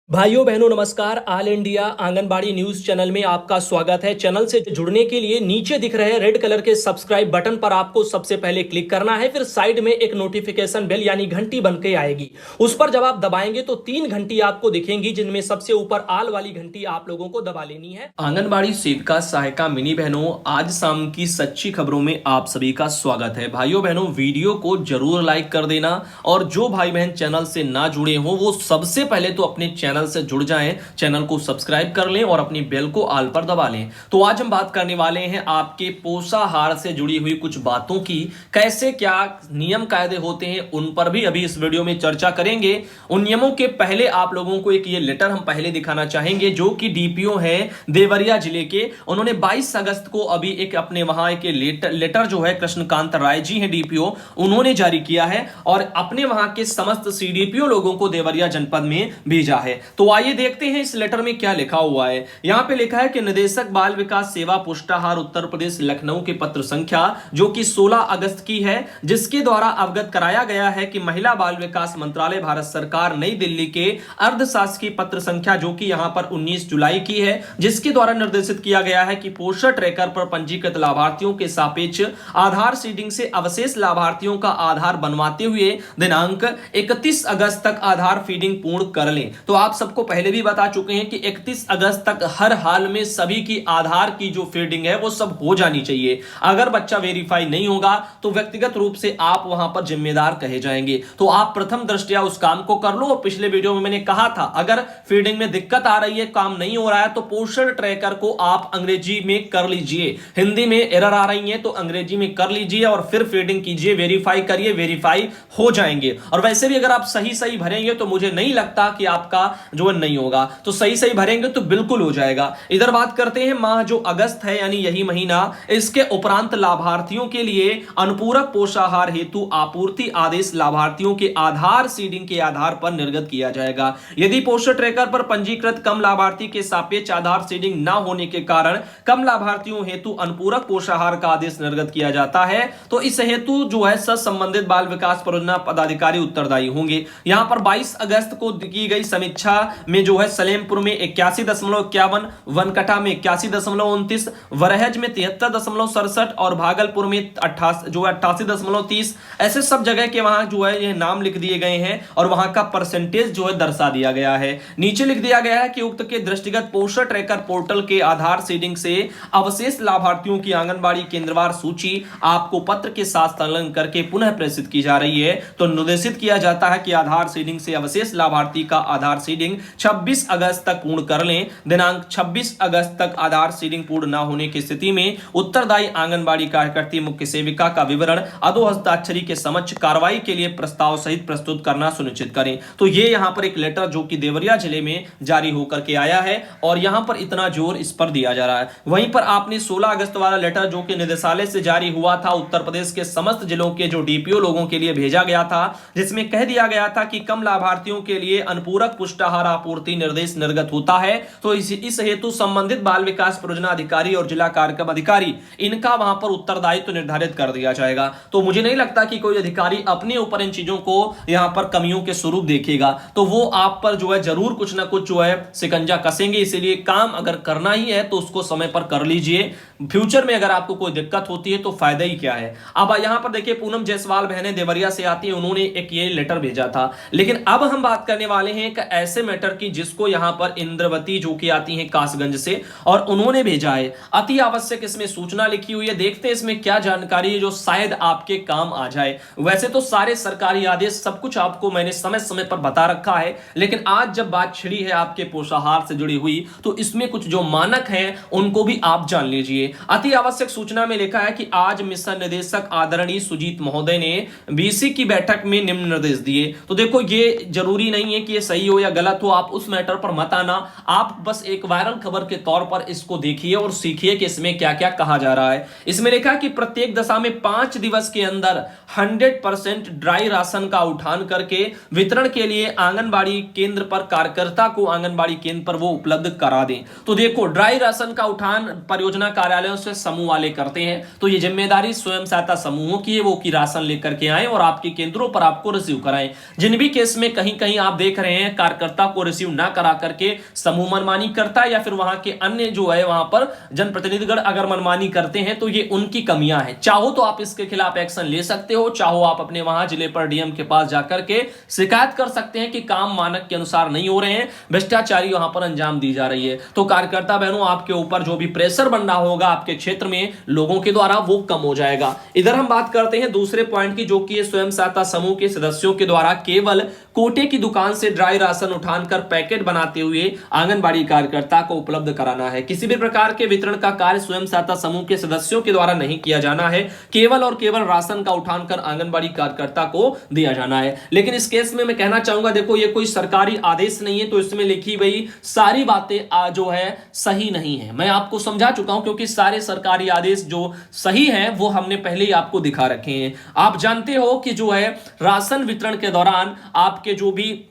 भाइयों बहनों नमस्कार। All India anganwadi news channel में आपका स्वागत है। चैनल से जुड़ने के लिए नीचे दिख रहे रेड कलर के सब्सक्राइब बटन पर आपको सबसे पहले क्लिक करना है। फिर साइड में एक नोटिफिकेशन बेल यानी घंटी बन के आएगी, उस पर जब आप दबाएंगे तो 3 घंटी आपको दिखेंगी, जिनमें सबसे ऊपर आल वाली घंटी आप लोगों को दबा लेनी है। आंगनबाड़ी सेविका सहायिका मिनी बहनों, आज शाम की सच्ची खबरों में आप सभी का स्वागत है। भाइयों बहनों, वीडियो को जरूर लाइक कर देना और जो भाई बहन चैनल से ना जुड़े हो वो सबसे पहले तो अपने चैनल से जुड़ जाएं, चैनल को सब्सक्राइब कर लें और अपनी बेल को आल पर दबा लें। तो आज हम बात करने वाले हैं आपके पोषाहार से जुड़ी हुई कुछ बातों की, कैसे क्या नियम कायदे होते हैं उन पर भी अभी इस वीडियो में चर्चा करेंगे। उन नियमों के पहले आप लोगों को एक ये लेटर हम पहले दिखाना चाहेंगे, जो कि डीपीओ है देवरिया जिले के। उन्होंने 22 अगस्त को अभी एक अपने वहां एक लेटर जो है कृष्णकांत राय जी हैं डीपीओ, उन्होंने जारी किया है और अपने वहां के समस्त सीडीपीओ लोगों को देवरिया जनपद में भेजा है। तो आइए देखते हैं इस लेटर में क्या लिखा हुआ है। यहां पे लिखा है कि निदेशक बाल विकास सेवा पुष्टाहार उत्तर प्रदेश लखनऊ के पत्र संख्या जो कि 16 अगस्त की है, जिसके द्वारा अवगत कराया गया है कि महिला बाल विकास मंत्रालय भारत सरकार नई दिल्ली के अर्धशासकीय पत्र संख्या जो कि यहां पर 19 जुलाई की है, जिसके द्वारा निर्देशित किया गया है कि पोषण ट्रैकर पर पंजीकृत लाभार्थियों के सापेक्ष आधार सीडिंग से अवशेष लाभार्थियों का आधार बनवाते हुए दिनांक 31 अगस्त तक आधार फीडिंग पूर्ण कर लें। तो आप सबको पहले भी बता चुके हैं कि 31 अगस्त तक हर हाल में सभी की आधार की जो फीडिंग है वो सब हो जानी चाहिए। अगर बच्चा वेरीफाई नहीं होगा तो व्यक्तिगत रूप से आप वहां पर जिम्मेदार कहे जाएंगे। तो आप प्रथम दृष्टया उस काम को कर लो। और पिछले वीडियो में मैंने कहा था, अगर फीडिंग में दिक्कत आ रही है, काम नहीं हो रहा है, तो पोषण ट्रैकर को आप अंग्रेजी में कर लीजिए। हिंदी में एरर आ रही है तो अंग्रेजी में कर लीजिए और फिर फीडिंग कीजिए, वेरीफाई करिए, वेरीफाई हो जाएंगे। और वैसे भी अगर आप सही सही भरेंगे तो मुझे नहीं लगता कि आपका जो नहीं होगा, तो सही सही भरेंगे तो बिल्कुल हो जाएगा। इधर बात करते हैं माह जो अगस्त है यानी यही महीना, इसके उपरांत लाभार्थियों के लिए अनुपूरक पोषाहार हेतु आपूर्ति आदेश लाभार्थियों के आधार सीडिंग के आधार पर निर्गत किया जाएगा। यदि पोषण ट्रैकर पर पंजीकृत कम लाभार्थी के सापेक्ष आधार सीडिंग न होने के कारण कम लाभार्थियों हेतु अनुपूरक पोषाहार का आदेश निर्गत किया जाता है, तो इस हेतु जो है संबंधित बाल विकास परियोजना पदाधिकारी उत्तरदायी होंगे। यहां पर 22 अगस्त को की गई समीक्षा में जो है सलेमपुर में 81.51, वनकटा में 81.29, वरहेज में 73.67 और भागलपुर में 88.30, ऐसे सब जगह के वहां जो है ये नाम लिख दिए गए हैं और वहां का परसेंटेज जो है दर्शा दिया गया है। नीचे लिख दिया गया है कि उक्त के दृष्टिगत पोषण ट्रैकर पोर्टल के आधार सीडिंग से अवशेष लाभार्थियों की आंगनबाड़ी केंद्रवार सूची आपको पत्र के साथ संलग्न करके पुनः प्रेषित की जा रही है। तो निर्देशित किया जाता है कि आधार सीडिंग से अवशेष लाभार्थी का आधार सीडिंग 26 अगस्त तक पूर्ण कर लें। दिनांक 26 अगस्त तक आधार सीडिंग पूर्ण न होने की स्थिति में उत्तरदायी आंगनबाड़ी कार्यकर्ती मुख्य सेविका का विवरण अधो हस्ताक्षरी के समक्ष कार्रवाई के लिए प्रस्ताव सहित प्रस्तुत करना सुनिश्चित करें। तो ये यहां पर एक लेटर जो कि देवरिया जिले में जारी होकर के आया है और यहां पर इतना जोर इस पर दिया जा रहा है। वहीं पर आपने 16 अगस्त वाला लेटर जो कि निदेशालय से जारी हुआ था, उत्तर प्रदेश के समस्त जिलों के जो डीपीओ लोगों के लिए भेजा गया था, जिसमें कह दिया गया था कि कम लाभार्थियों के लिए अनुपूरक पुष्टाहार आपूर्ति निर्देश निर्गत होता है। तो इस हेतु संबंधित बाल विकास परियोजना अधिकारी और जिला कार्यक्रम अधिकारी इनका वहां पर उत्तरदायित्व निर्धारित कर दिया जाएगा। तो मुझे नहीं लगता कि कोई अधिकारी अपने ऊपर इन चीजों को यहां पर कमियों के स्वरूप देखेगा, तो वो आप पर जो है जरूर कुछ ना कुछ जो है शिकंजा कसेंगे। इसीलिए काम अगर करना ही है तो उसको समय पर कर लीजिए। फ्यूचर में अगर आपको कोई दिक्कत होती है तो फायदा ही क्या है। अब यहां पर देखिए, पूनम जायसवाल बहनें देवरिया से आती है, उन्होंने एक ये लेटर भेजा था। लेकिन अब हम बात करने वाले हैं एक ऐसे मैटर की जिसको यहां पर इंद्रवती जो कि आती हैं कासगंज से, और उन्होंने भेजा है। अति आवश्यक इसमें सूचना लिखी हुई है। देखते हैं इसमें क्या जानकारी है जो शायद आपके काम आ जाए। वैसे तो सारे सरकारी आदेश सब कुछ आपको मैंने समय समय पर बता रखा है, लेकिन आज जब बात छिड़ी है आपके पोषाहार से जुड़ी हुई, तो इसमें कुछ जो मानक हैं उनको भी आप जान लीजिए। अति आवश्यक सूचना में लिखा है कि आज मिशन निदेशक आदरणीय सुजीत महोदय ने बीसी की बैठक में निम्न निर्देश दिए। तो देखो, ये जरूरी नहीं है कि ये सही हो या गलत हो, आप उस मैटर पर मत आना। आप बस एक वायरल खबर के तौर पर इसको देखिए और सीखिए कि इसमें क्या क्या कहा जा रहा है। इसमें लिखा है कि प्रत्येक दशा में 5 दिवस के अंदर 100% ड्राई राशन का उठान करके वितरण के लिए आंगनबाड़ी केंद्र पर कार्यकर्ता को आंगनबाड़ी केंद्र पर वो उपलब्ध करा दें। तो देखो, ड्राई राशन का उठान परियोजना कार्यालय कार्यालयों से समूह वाले करते हैं, तो ये जिम्मेदारी स्वयं सहायता समूहों की है, वो की राशन लेकर के आए और आपके केंद्रों पर आपको रिसीव कराएं। जिन भी केस में कहीं कहीं आप देख रहे हैं कार्यकर्ता को रिसीव ना करा करके समूह मनमानी करता है या फिर वहां के अन्य जो है वहां पर जनप्रतिनिधिगण अगर मनमानी करते हैं, तो ये उनकी कमियां हैं। चाहो तो आप इसके खिलाफ एक्शन ले सकते हो, चाहो आप अपने वहां जिले पर डीएम के पास जाकर के शिकायत कर सकते हैं कि काम मानक के अनुसार नहीं हो रहे हैं, भ्रष्टाचारी वहां पर अंजाम दी जा रही है। तो कार्यकर्ता बहनों, आपके ऊपर जो भी प्रेशर बन रहा होगा आपके क्षेत्र में लोगों के द्वारा, वो कम हो जाएगा। इधर हम बात करते हैं दूसरे पॉइंट की, जो कि स्वयं सहायता समूह के सदस्यों के द्वारा केवल कोटे की दुकान से ड्राई राशन उठाकर पैकेट बनाते हुए आंगनबाड़ी कार्यकर्ता को उपलब्ध कराना है। किसी भी प्रकार के वितरण का कार्य स्वयं सहायता समूह के सदस्यों के द्वारा नहीं किया जाना है, केवल और केवल राशन का उठाकर आंगनबाड़ी कार्यकर्ता को दिया जाना है। लेकिन इस केस में मैं कहना चाहूंगा, देखो ये कोई सरकारी आदेश नहीं है, तो इसमें लिखी गई सारी बातें जो है सही नहीं है। मैं आपको समझा चुका हूं, क्योंकि सारे सरकारी आदेश जो सही हैं वो हमने पहले ही आपको दिखा रखे हैं। आप जानते हो कि जो है राशन वितरण के दौरान आपके जो भी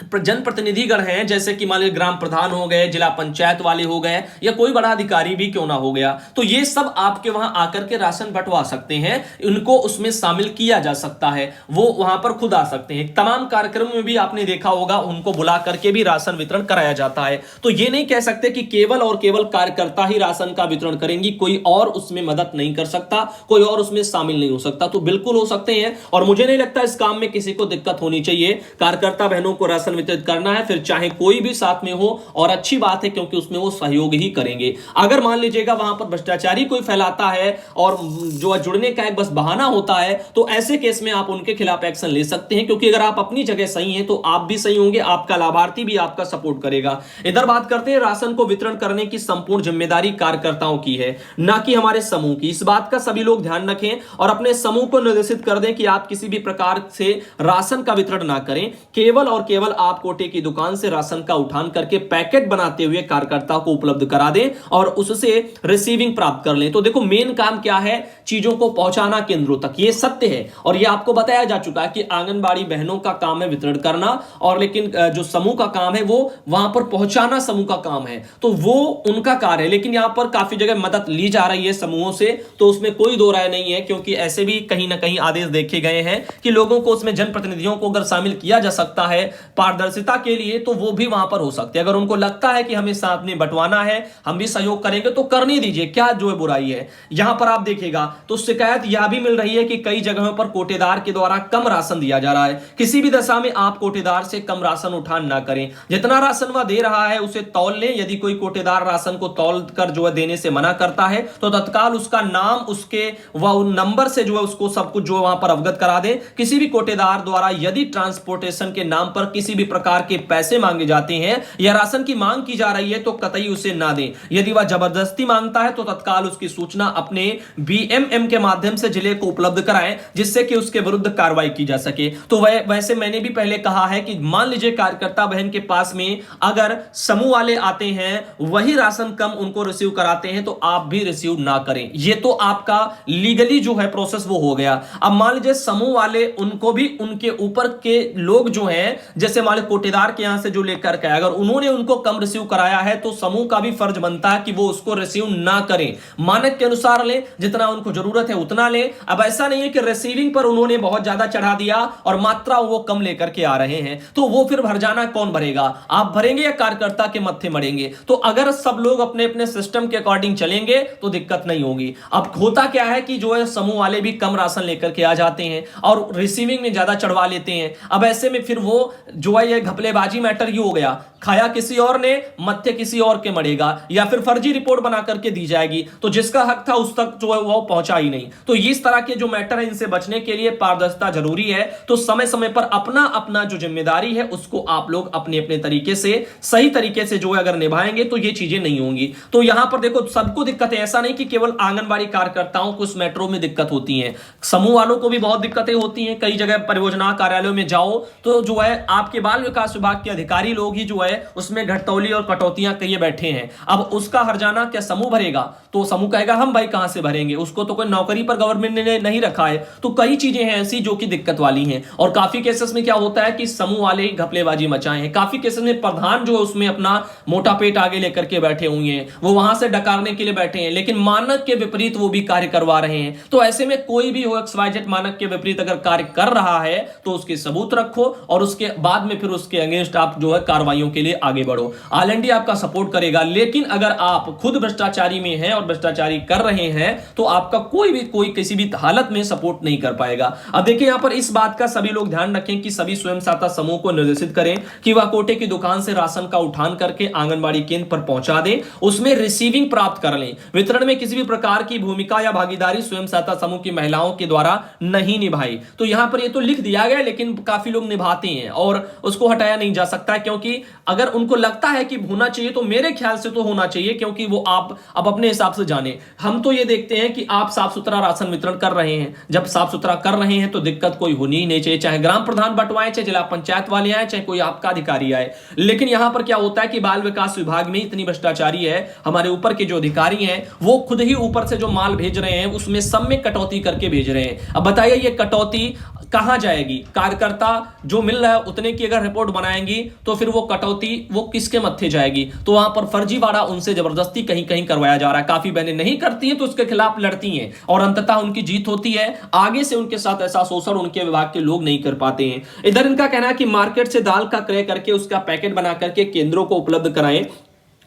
जनप्रतिनिधिगण हैं, जैसे कि मान लीजिए ग्राम प्रधान हो गए, जिला पंचायत वाले हो गए, या कोई बड़ा अधिकारी भी क्यों ना हो गया, तो ये सब आपके वहां आकर के राशन बंटवा सकते हैं, इनको उसमें शामिल किया जा सकता है, वो वहां पर खुद आ सकते हैं। तमाम कार्यक्रम में भी आपने देखा होगा उनको बुला करके भी राशन वितरण कराया जाता है। तो ये नहीं कह सकते कि केवल और केवल कार्यकर्ता ही राशन का वितरण करेंगी, कोई और उसमें मदद नहीं कर सकता, कोई और उसमें शामिल नहीं हो सकता। तो बिल्कुल हो सकते हैं, और मुझे नहीं लगता इस काम में किसी को दिक्कत होनी चाहिए। कार्यकर्ता बहनों को राशन वितरित करना है, फिर चाहे कोई भी साथ में हो, और अच्छी बात है क्योंकि उसमें वो सहयोग ही करेंगे। अगर मान लीजिएगा वहां पर भ्रष्टाचारी कोई फैलाता है और जो जुड़ने का एक बस बहाना होता है, तो ऐसे केस में आप उनके खिलाफ एक्शन ले सकते हैं, क्योंकि अगर आप अपनी जगह सही हैं तो आप भी सही होंगे, आपका लाभार्थी भी आपका सपोर्ट करेगा। इधर बात करते हैं, राशन को वितरण करने की संपूर्ण जिम्मेदारी कार्यकर्ताओं की है, ना कि हमारे समूह की। इस बात का सभी लोग ध्यान रखें और अपने समूह को निर्देशित कर दें कि आप किसी भी प्रकार से राशन का वितरण ना करें, केवल और केवल आप कोटे की दुकान से राशन का उठान करके पैकेट बनाते हुए कार्यकर्ता को उपलब्ध करा दें और उससे रिसीविंग प्राप्त कर लें। तो देखो मेन काम क्या है, चीजों को पहुंचाना केंद्रों तक, ये सत्य है और ये आपको बताया जा चुका है कि आंगनबाड़ी बहनों का काम है वितरण करना, और लेकिन जो समूह का काम है वो वहां पर पहुंचाना समूह का काम है, तो वो उनका कार्य है। लेकिन यहां पर काफी जगह मदद ली जा रही है समूहों से, तो उसमें कोई दो राय नहीं है, क्योंकि ऐसे भी कहीं ना कहीं आदेश देखे गए हैं कि लोगों को उसमें जनप्रतिनिधियों को अगर शामिल किया जा सकता है पारदर्शिता के लिए, तो वो भी वहां पर हो सकते हैं। अगर उनको लगता है कि हमें साथ में बंटवाना है, हम भी सहयोग करेंगे, तो करने दीजिए, क्या जो है बुराई है। यहां पर आप देखिएगा तो शिकायत यह भी मिल रही है कि कई जगहों पर कोटेदार के द्वारा कम राशन दिया जा रहा है। किसी भी दशा में आप कोटेदार से कम राशन उठान ना करें, जितना राशन वह दे रहा है उसे तौल लें। यदि कोई कोटेदार राशन को तौल कर जो है देने से मना करता है, तो तत्काल उसका नाम, उसके वह नंबर से जो है उसको सब कुछ जो है वहां पर अवगत करा दे। किसी भी कोटेदार द्वारा यदि ट्रांसपोर्टेशन के नाम पर किसी भी प्रकार के पैसे मांगे जाते हैं या राशन की मांग की जा रही है, तो कतई उसे ना दें। यदि वह जबरदस्ती मांगता है तो तत्काल उसकी सूचना अपने बीएमएम के माध्यम से जिले को उपलब्ध कराएं, जिससे कि उसके विरुद्ध कार्रवाई की जा सके। तो वैसे मैंने भी पहले कहा है कि मान लीजिए कार्यकर्ता बहन के पास में अगर समूह वाले आते हैं, वही राशन कम उनको रिसीव कराते हैं, तो आप भी रिसीव ना करें। ये तो आपका लीगली जो है प्रोसेस वो हो गया। अब मान लीजिए समूह वाले, उनको भी उनके ऊपर के लोग जो हैं, जैसे मान लीजिए कोटेदार के यहां से जो लेकर के, अगर उन्होंने उनको कम रिसीव कराया है, तो समूह का भी फर्ज बनता है कि वो उसको रिसीव ना करें, मानक के अनुसार ले, जितना उनको जरूरत है उतना ले। अब ऐसा नहीं है कि रिसीविंग पर उन्होंने बहुत ज्यादा चढ़ा दिया और मात्रा वो कम लेकर के आ रहे हैं, तो वो फिर भरजाना कौन भरेगा, आप भरेंगे या कार्यकर्ता के मत्थे मरेंगे। तो अगर सब लोग अपने अपने सिस्टम के अकॉर्डिंग चलेंगे तो दिक्कत नहीं होगी। अब होता क्या है कि जो है समूह वाले भी कम राशन लेकर के आ जाते हैं और रिसीविंग में ज्यादा चढ़वा लेते हैं। अब ऐसे में फिर वो जो है ये घपलेबाजी मैटर ही हो गया, खाया किसी और ने, मत्थे किसी और के मरेगा, या फिर फर्जी रिपोर्ट बना करके दी जाएगी, तो जिसका हक था उस तक जो है वो पहुंचा ही नहीं। तो इस तरह के जो मैटर है, इनसे बचने के लिए पारदर्शिता जरूरी है। तो समय समय पर अपना अपना जो जिम्मेदारी है उसको आप लोग अपने अपने तरीके से, सही तरीके से जो है अगर निभाएंगे तो ये चीजें नहीं होंगी। तो यहां पर देखो सबको दिक्कत है, ऐसा नहीं कि केवल आंगनबाड़ी कार्यकर्ताओं को इस मेट्रो में दिक्कत होती है, समूह वालों को भी बहुत दिक्कतें होती हैं। कई जगह परियोजना कार्यालयों में जाओ तो जो है आपके आपके बाल विकास विभाग के अधिकारी लोग ही जो है उसमें घटतौली और कटौतियां किए बैठे हैं। अब उसका हर्जाना क्या समूह भरेगा? तो समूह कहेगा हम भाई कहां से भरेंगे, उसको तो कोई नौकरी पर गवर्नमेंट ने नहीं रखा है। तो कई चीजें हैं ऐसी जो कि दिक्कत वाली हैं, और काफी केसेस में क्या होता है कि समूह वाले ही घपलेबाजी मचाए हैं। काफी केसेस में प्रधान जो है उसमें अपना मोटा पेट आगे लेकर के बैठे हुए हैं, वो वहां से डकारने के लिए बैठे हैं, लेकिन मानक के विपरीत वो भी कार्य करवा रहे हैं। तो ऐसे में कोई भी हो XYZ मानक के विपरीत अगर कार्य कर रहा है तो उसके सबूत रखो और उसके बाद में फिर उसके अगेंस्ट आप जो है कार्रवाइयों के लिए आगे बढ़ो। ऑल इंडिया आपका सपोर्ट करेगा, लेकिन अगर आप खुद भ्रष्टाचारी में हैं और भ्रष्टाचारी कर रहे हैं तो आपका कोई किसी भी हालत में सपोर्ट नहीं कर पाएगा। अब देखिए यहां पर इस बात का सभी लोग ध्यान रखें कि सभी स्वयं सहायता समूह को निर्देशित करें कि वह कोटे की दुकान से राशन का उठान करके आंगनबाड़ी केंद्र पर पहुंचा दें, उसमें रिसीविंग प्राप्त कर लें। वितरण में किसी भी प्रकार की भूमिका या भागीदारी स्वयं सहायता समूह की महिलाओं के द्वारा नहीं निभाई। तो यहां पर ये तो लिख दिया गया, लेकिन काफी लोग निभाते हैं और उसको हटाया नहीं जा सकता, क्योंकि अगर उनको लगता है कि होना चाहिए तो मेरे ख्याल से तो होना चाहिए, क्योंकि वो आप अब अपने हिसाब से जाने। हम तो ये देखते हैं कि आप साफ सुथरा राशन वितरण कर रहे हैं, जब साफ सुथरा कर रहे हैं तो दिक्कत कोई होनी ही नहीं चाहिए, चाहे ग्राम प्रधान बंटवाए, चाहे जिला पंचायत वाले आए, चाहे कोई आपका अधिकारी आए। लेकिन यहां पर क्या होता है कि बाल विकास विभाग में इतनी भ्रष्टाचारी है, हमारे ऊपर के जो अधिकारी हैं वो खुद ही ऊपर से जो माल भेज रहे हैं उसमें सब में कटौती करके भेज रहे हैं। अब बताइए ये कटौती कहां जाएगी? कार्यकर्ता जो मिल रहा है उतने की अगर रिपोर्ट बनाएंगी तो फिर वो कटौती वो किसके मत्थे जाएगी? तो वहां पर फर्जीवाड़ा उनसे जबरदस्ती कहीं कहीं करवाया जा रहा है। काफी बहनें नहीं करती हैं तो उसके खिलाफ लड़ती हैं और अंततः उनकी जीत होती है। आगे से उनके साथ ऐसा शोषण उनके विभाग के लोग नहीं कर पाते हैं। इधर इनका कहना है कि मार्केट से दाल का क्रय करके उसका पैकेट बना करके केंद्रों को उपलब्ध कराएं,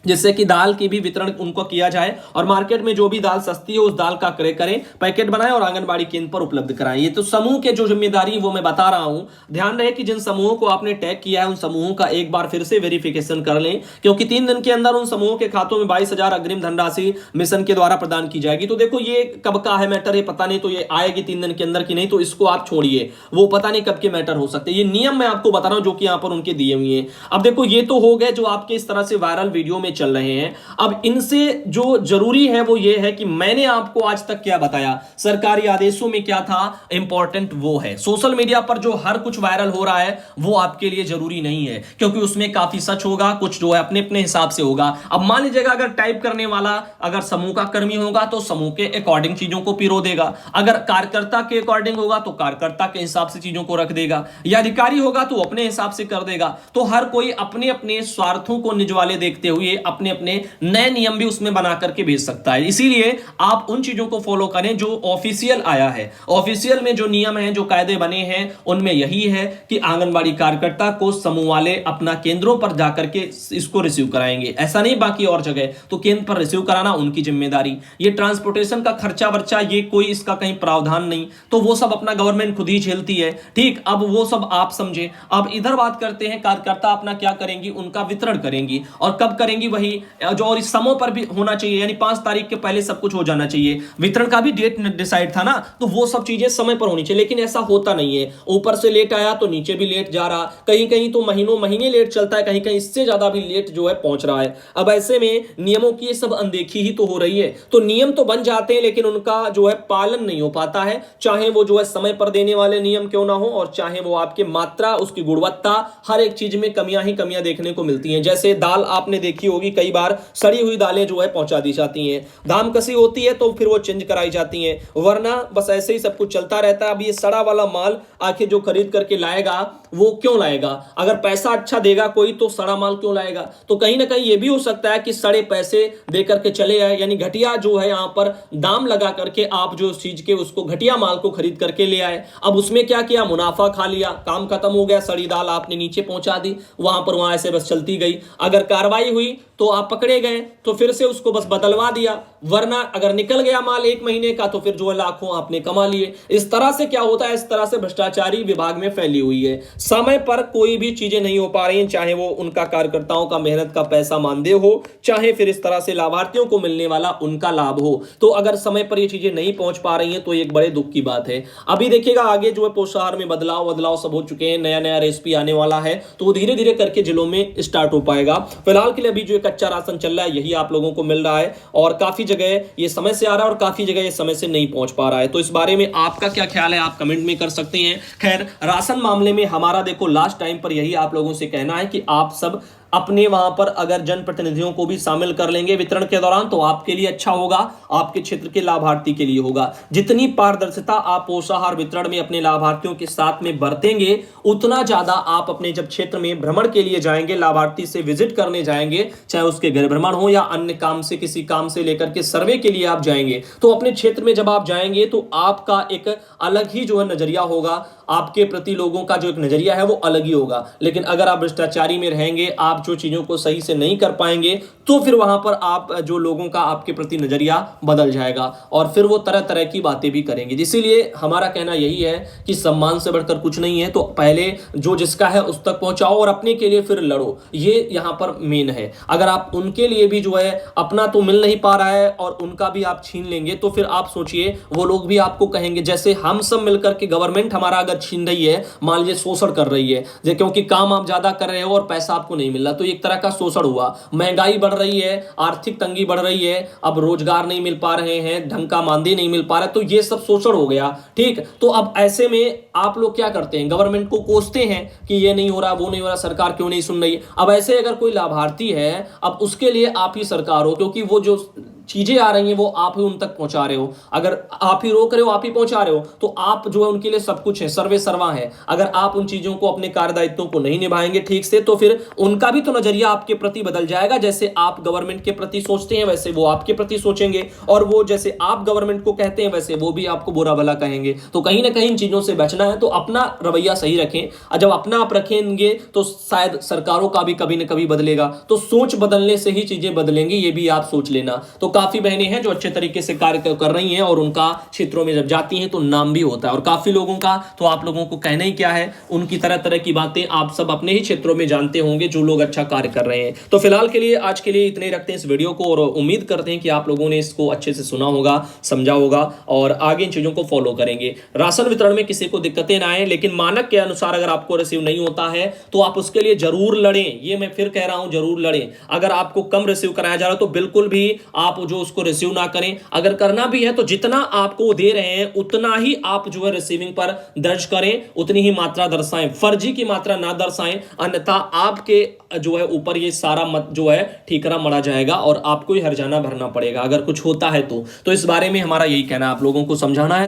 जिससे कि दाल की भी वितरण उनको किया जाए और मार्केट में जो भी दाल सस्ती है उस दाल का क्रय करें, पैकेट बनाएं और आंगनबाड़ी केंद्र पर उपलब्ध कराएं। ये तो समूह के जो जिम्मेदारी वो मैं बता रहा हूं। ध्यान रहे कि जिन समूहों को आपने टैग किया है उन समूहों का एक बार फिर से वेरिफिकेशन कर लें, क्योंकि 3 दिन के अंदर उन समूहों के खातों में 22,000 अग्रिम धनराशि मिशन के द्वारा प्रदान की जाएगी। तो देखो ये कब का है मैटर, ये पता नहीं, तो ये आएगी 3 दिन के अंदर की नहीं, तो इसको आप छोड़िए, वो पता नहीं कब के मैटर हो सकते। ये नियम मैं आपको बता रहा हूं जो कि यहां पर उनके दिए हुए हैं। अब देखो ये तो हो गए जो आपके इस तरह से वायरल वीडियो में चल रहे हैं। अब इनसे जो जरूरी है वो ये है कि मैंने आपको आज तक क्या बताया, सरकारी आदेशों में क्या था इंपॉर्टेंट वो है। सोशल मीडिया पर जो हर कुछ वायरल हो रहा है वो आपके लिए जरूरी नहीं है, क्योंकि उसमें काफी सच होगा, कुछ जो है अपने अपने हिसाब से होगा। अब मान लीजिएगा अगर टाइप करने वाला अगर समूह का कर्मी होगा तो समूह के अकॉर्डिंग चीजों को पिरो देगा, अगर कार्यकर्ता के अकॉर्डिंग होगा तो कार्यकर्ता के हिसाब से चीजों को रख देगा, या अधिकारी होगा तो अपने हिसाब से कर देगा। तो हर कोई अपने अपने स्वार्थों को निजवाले देखते हुए अपने अपने नए नियम भी उसमें बना करके भेज सकता है। इसीलिए आप उन चीजों को फॉलो करें जो ऑफिशियल आया है। ऑफिशियल में जो नियम है, जो कायदे बने हैं, उनमें यही है कि आंगनबाड़ी कार्यकर्ता को समूह वाले अपना केंद्रों पर जाकर के इसको रिसीव कराएंगे, ऐसा नहीं बाकी और जगह। तो केंद्र पर रिसीव कराना उनकी जिम्मेदारी। ये ट्रांसपोर्टेशन का खर्चा वर्चा ये कोई इसका कहीं प्रावधान नहीं, तो वो सब अपना गवर्नमेंट खुद ही झेलती है। ठीक, अब वो सब आप समझे। अब इधर बात करते हैं कार्यकर्ता अपना क्या करेंगी, उनका वितरण करेंगी और कब करेंगी वही जो, और इस समय पर भी होना चाहिए, यानी 5 तारीख के पहले सब कुछ हो जाना चाहिए। वितरण का भी डेट डिसाइड था ना, तो वो सब चीजें समय पर होनी चाहिए, लेकिन ऐसा होता नहीं है। ऊपर से लेट आया तो नीचे भी लेट जा रहा, कहीं कहीं तो महीनों महीने लेट चलता है, कहीं कहीं इससे ज्यादा भी लेट जो है पहुंच रहा है। अब ऐसे में नियमों की सब अनदेखी ही तो हो रही है। तो नियम तो बन जाते हैं लेकिन उनका जो है पालन नहीं हो पाता है, चाहे वो जो है समय पर देने वाले नियम क्यों ना हो और चाहे वो आपके मात्रा, उसकी गुणवत्ता, हर एक चीज में कमियां ही कमियां देखने को मिलती हैं। जैसे दाल आपने देखी होगी, कई बार सड़ी हुई दालें जो है पहुंचा दी जाती हैं, दाम कसी होती है तो फिर वो चेंज कराई जाती हैं, वरना बस ऐसे ही सब कुछ चलता रहता है। अब ये सड़ा वाला माल आखिर जो खरीद करके लाएगा वो क्यों लाएगा? अगर पैसा अच्छा देगा कोई तो सड़ा माल क्यों लाएगा? तो कहीं ना कहीं ये भी हो सकता है कि सड़े पैसे दे करके चले आए, यानी घटिया जो है यहां पर दाम लगा करके आप जो चीज के उसको घटिया माल को खरीद करके ले आए। अब उसमें क्या किया, मुनाफा खा लिया, काम खत्म हो गया, सड़ी दाल आपने नीचे पहुंचा दी, वहां पर वहां ऐसे बस चलती गई। अगर कार्रवाई हुई तो आप पकड़े गए तो फिर से उसको बस बदलवा दिया, वरना अगर निकल गया माल 1 महीने का तो फिर जो है लाखों आपने कमा लिए। इस तरह से क्या होता है, इस तरह से भ्रष्टाचारी विभाग में फैली हुई है। समय पर कोई भी चीजें नहीं हो पा रही हैं, चाहे वो उनका कार्यकर्ताओं का मेहनत का पैसा मानदेय हो, चाहे फिर इस तरह से लाभार्थियों को मिलने वाला उनका लाभ हो। तो अगर समय पर ये चीजें नहीं पहुंच पा रही हैं तो एक बड़े दुख की बात है। अभी देखिएगा आगे जो है पोषाहार में बदलाव सब हो चुके हैं, नया नया रेसिपी आने वाला है, तो वो धीरे धीरे करके जिलों में स्टार्ट हो पाएगा। फिलहाल के लिए अभी जो कच्चा राशन चल रहा है यही आप लोगों को मिल रहा है, और काफी जगह ये समय से आ रहा है और काफी जगह ये समय से नहीं पहुंच पा रहा है। तो इस बारे में आपका क्या ख्याल है, आप कमेंट में कर सकते हैं। खैर, राशन मामले में हमारा देखो लास्ट टाइम पर यही आप लोगों से कहना है कि आप सब अपने वहां पर अगर जनप्रतिनिधियों को भी शामिल कर लेंगे वितरण के दौरान तो आपके लिए अच्छा होगा, आपके क्षेत्र के लाभार्थी के लिए होगा। जितनी पारदर्शिता आप पोषाहार वितरण में अपने लाभार्थियों के साथ में बरतेंगे, उतना ज्यादा आप अपने जब क्षेत्र में भ्रमण के लिए जाएंगे, लाभार्थी से विजिट करने जाएंगे, चाहे उसके घर भ्रमण हो या अन्य काम से, किसी काम से लेकर के सर्वे के लिए आप जाएंगे, तो अपने क्षेत्र में जब आप जाएंगे तो आपका एक अलग ही जो है नजरिया होगा, आपके प्रति लोगों का जो एक नजरिया है वो अलग ही होगा। लेकिन अगर आप भ्रष्टाचारी में रहेंगे, आप जो चीजों को सही से नहीं कर पाएंगे, तो फिर वहां पर आप जो लोगों का आपके प्रति नजरिया बदल जाएगा और फिर वो तरह तरह की बातें भी करेंगे। इसीलिए हमारा कहना यही है कि सम्मान से बढ़कर कुछ नहीं है, तो पहले जो जिसका है उस तक पहुंचाओ और अपने के लिए फिर लड़ो, ये यहां पर मेन है। अगर आप उनके लिए भी जो है अपना तो मिल नहीं पा रहा है और उनका भी आप छीन लेंगे, तो फिर आप सोचिए वो लोग भी आपको कहेंगे, जैसे हम सब मिलकर के गवर्नमेंट हमारा अगर छीन रही है, मान लीजिए शोषण कर रही है, क्योंकि काम आप ज्यादा कर रहे हो और पैसा आपको नहीं मिल रहा, तो एक तरह का शोषण हुआ। महंगाई बढ़ रही है, आर्थिक तंगी बढ़ रही है, अब रोजगार नहीं मिल पा रहे हैं, ढंग का मानदेय नहीं मिल पा रहा, तो ये सब शोषण हो गया। ठीक, तो अब ऐसे में आप लोग क्या करते हैं, गवर्नमेंट को कोसते हैं कि ये नहीं हो रहा, वो नहीं हो रहा, सरकार क्यों नहीं सुन रही है। अब ऐसे अगर कोई लाभार्थी है, अब उसके लिए आप ही सरकार हो, क्योंकि वो जो चीजें आ रही हैं वो आप ही उन तक पहुंचा रहे हो। अगर आप ही रोक रहे हो, आप ही पहुंचा रहे हो, तो आप जो है उनके लिए सब कुछ है, सर्वे सर्वा है। अगर आप उन चीजों को, अपने कार्यदायित्वों को नहीं निभाएंगे ठीक से, तो फिर उनका भी तो नजरिया आपके प्रति बदल जाएगा। जैसे आप गवर्नमेंट के प्रति सोचते हैं वैसे वो आपके प्रति सोचेंगे, और वो जैसे आप गवर्नमेंट को कहते हैं वैसे वो भी आपको बुरा भला कहेंगे। तो कहीं ना कहीं इन चीजों से बचना है, तो अपना रवैया सही रखें, और जब अपना आप रखेंगे तो शायद सरकारों का भी कभी ना कभी बदलेगा। तो सोच बदलने से ही चीजें बदलेंगी, ये भी आप सोच लेना। तो काफी बहनें हैं जो अच्छे तरीके से कार्य कर रही हैं और उनका क्षेत्रों में जब जाती हैं तो नाम भी होता है, और काफी लोगों का तो आप लोगों को कहना ही क्या है, उनकी तरह तरह की बातें आप सब अपने ही क्षेत्रों में जानते होंगे जो लोग अच्छा कार्य कर रहे हैं। तो फिलहाल के लिए, आज के लिए इतने रखते हैं इस वीडियो को, और उम्मीद करते हैं कि आप लोगों ने इसको अच्छे से सुना होगा, समझा होगा और आगे इन चीजों को फॉलो करेंगे। राशन वितरण में किसी को दिक्कतें ना आए, लेकिन मानक के अनुसार अगर आपको रिसीव नहीं होता है तो आप उसके लिए जरूर लड़ें। ये मैं फिर कह रहा हूं, जरूर लड़ें। अगर आपको कम रिसीव कराया जा रहा है तो बिल्कुल भी आप जो उसको रिसीव ना करें। अगर करना भी है तो जितना आपको दे रहे हैं उतना ही आप जो है रिसीविंग पर दर्ज करें, उतनी ही मात्रा दर्शाएं, फर्जी की मात्रा ना दर्शाएं, अन्यथा आपके जो है ऊपर ये सारा मत जो है ठीकरा मरा जाएगा और आपको ही हर्जाना भरना पड़ेगा अगर कुछ होता है तो इस बारे में हमारा यही कहना है, आप लोगों को समझाना है।